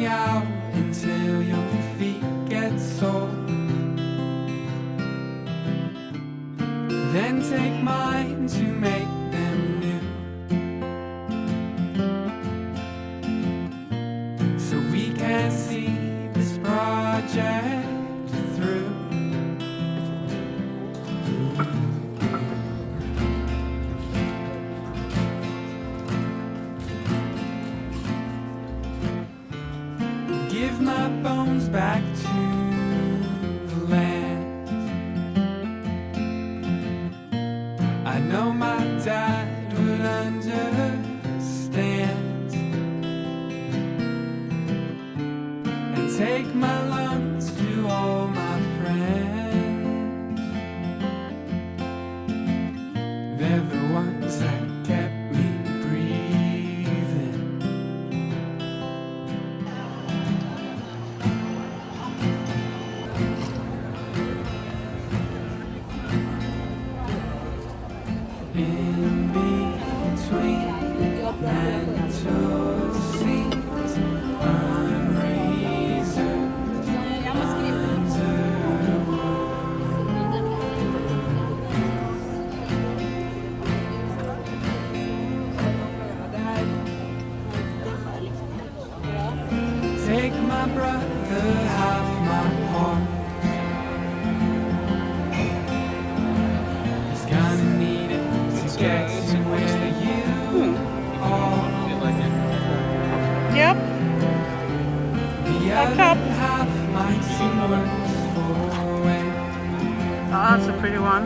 me out until your feet get sore. Then take mine to make them new, so we can see this project through. Give my bones back to the land. I know my dad would understand, and take my lungs to all my friends. They're the ones that kept me breathing. In between mental scenes, unreserved take my brother, half my heart. He's gonna need it to get to where you are. Yep. The other half might seem worse for wear. Oh, that's a pretty one.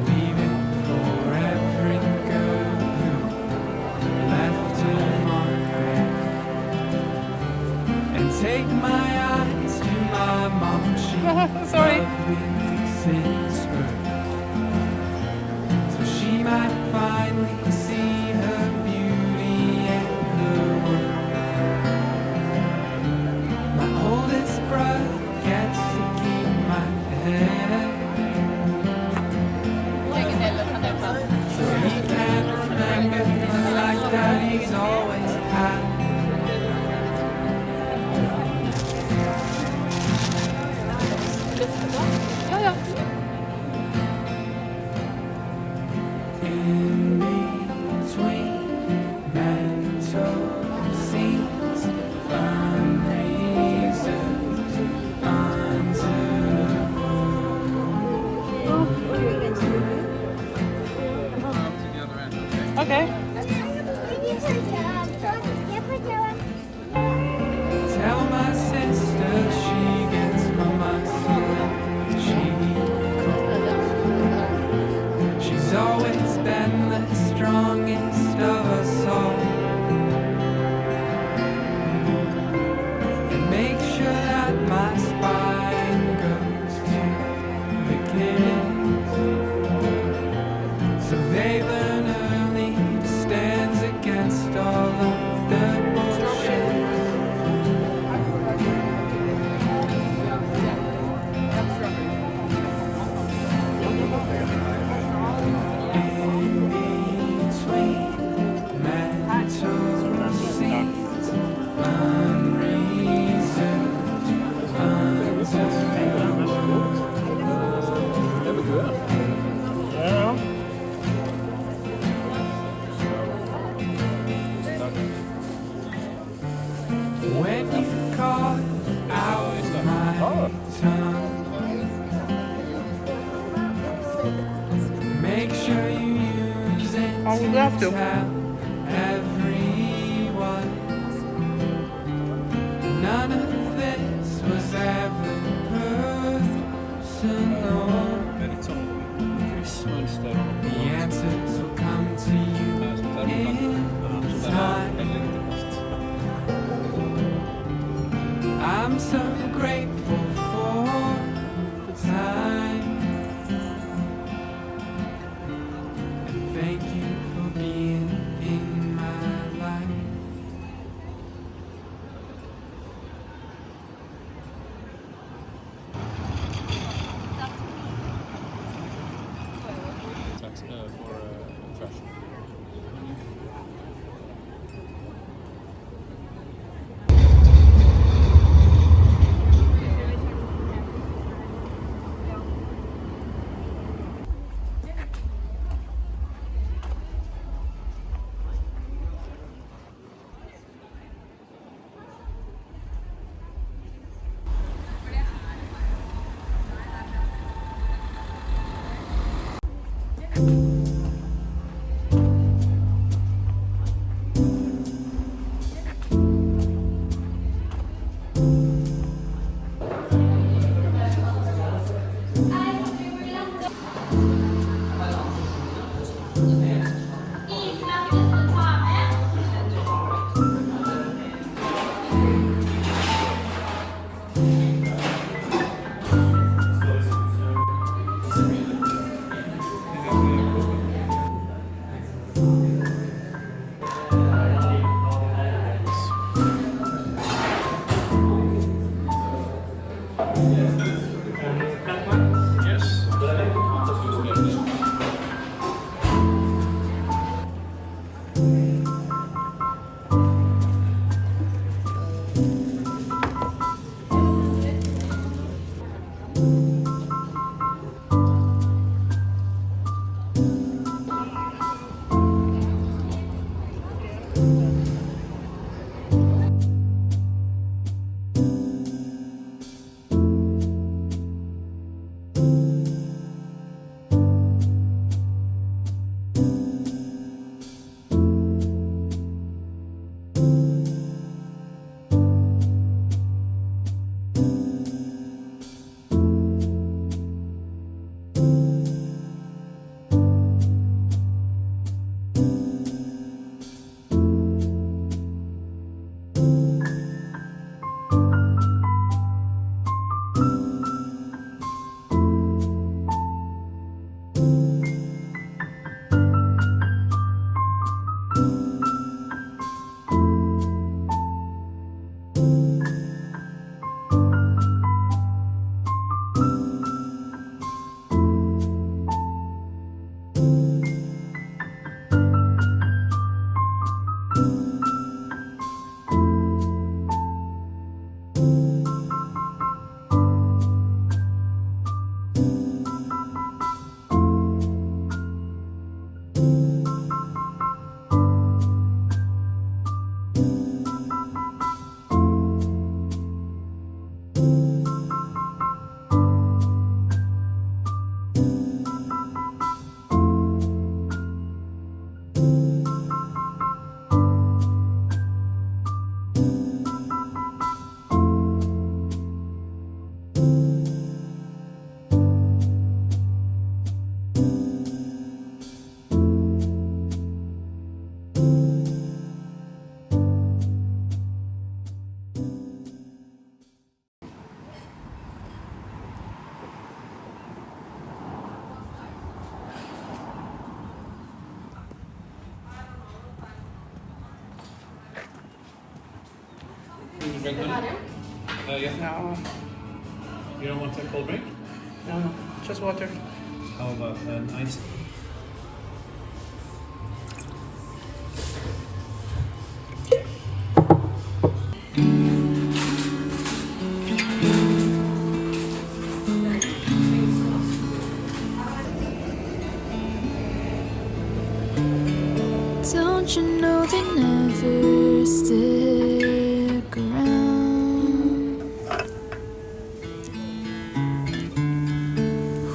Leave it for every girl who left her mark there. And take my eyes to my mom. She Sorry. loved me since birth, so she might finally see her beauty and her worth. My oldest brother gets to keep my head, so he can remember things like that he's always had. In between mental scenes, unreserved, Okay. tell my sister she gets my muscle if she calls. She's always been the strongest of us all. And make sure that my spine goes to the kids, so they learn early to stand against all of the bullshit. In between mental scenes, unreserved, when you call out my tongue, make sure you use it Oh, we have to to. tell everyone. None of this was ever personal. The answers will come to you in time. I'm so grateful for the time, and thank you for being in my life. to drink honey? Yeah. No, You don't want a cold drink? no, just water. How about an iced? Don't you know they never stick around?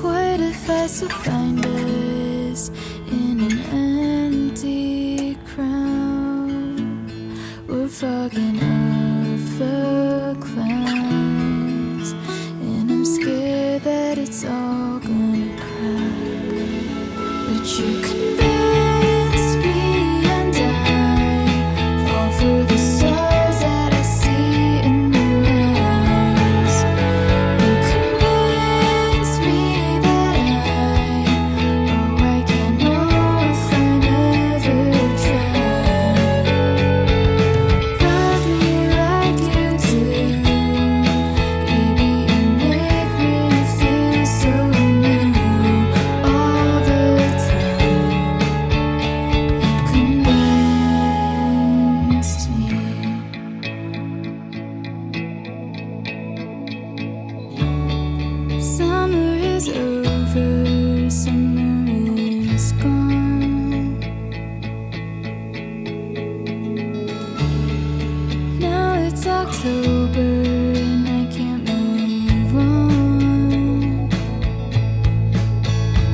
What if I still find us in an empty crowd? We're fogging up the clouds, and I'm scared that it's all gonna crack. But you convince me, and I fall for the stars that I see in your eyes. You convince me that I can't know if I never tried. Love me like you do, baby, you make me feel so new all the time. You convinced me. Summer is over, summer is gone. Now it's October and I can't move on.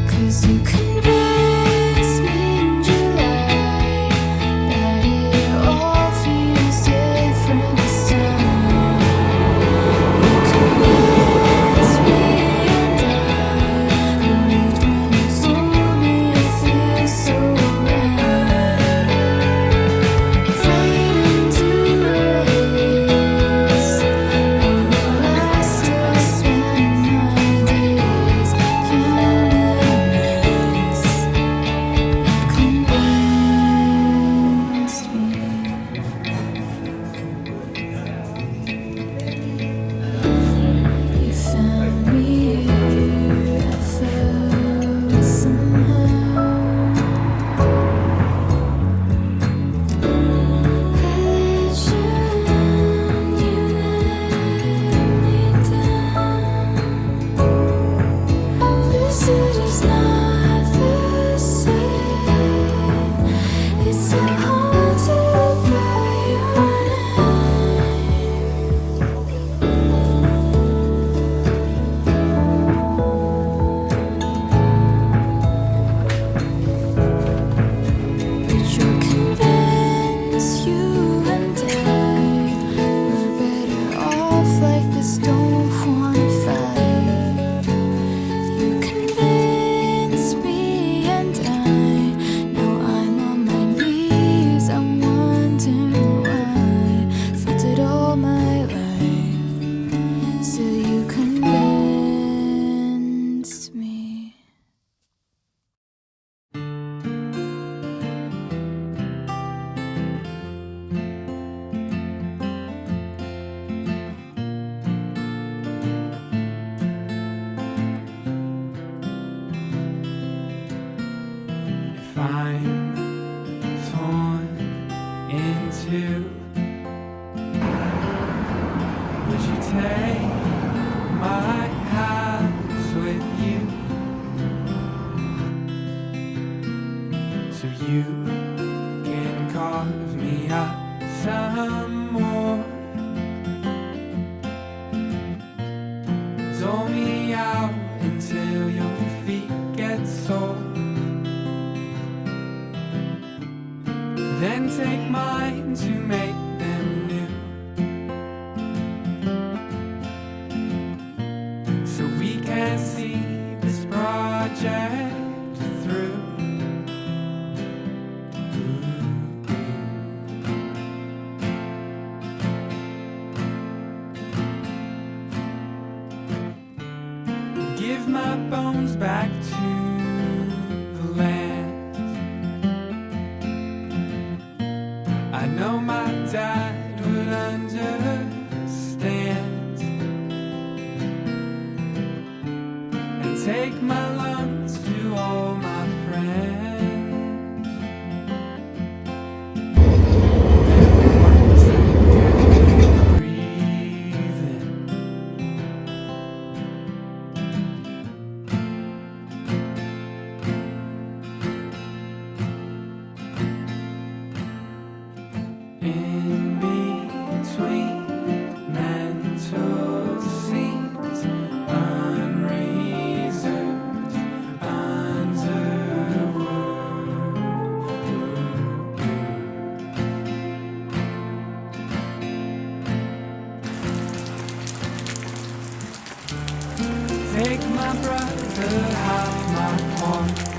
'Cause you convinced me in July that it all feels different this time. You convinced me, and I believed when you told me it feels so right. Fade into race, oh, I still spend my days counting nights. You convinced me. You found me here, I fell somehow. I let you in, you let me down. The city's not the same. It's so haunted by your But you're convinced you and I were better off like this, don't wanna fight. You convinced me, and now I'm on my knees, I'm wondering why. Felt it all my life, so you convinced me. If I'm torn in two, would you take my house with you, so you can carve me up some more? Dole me out until your feet get sore. Then take mine to make them new, so we can see this project through. Give my bones back to the land. I know my dad would understand. make my brother half my pawn.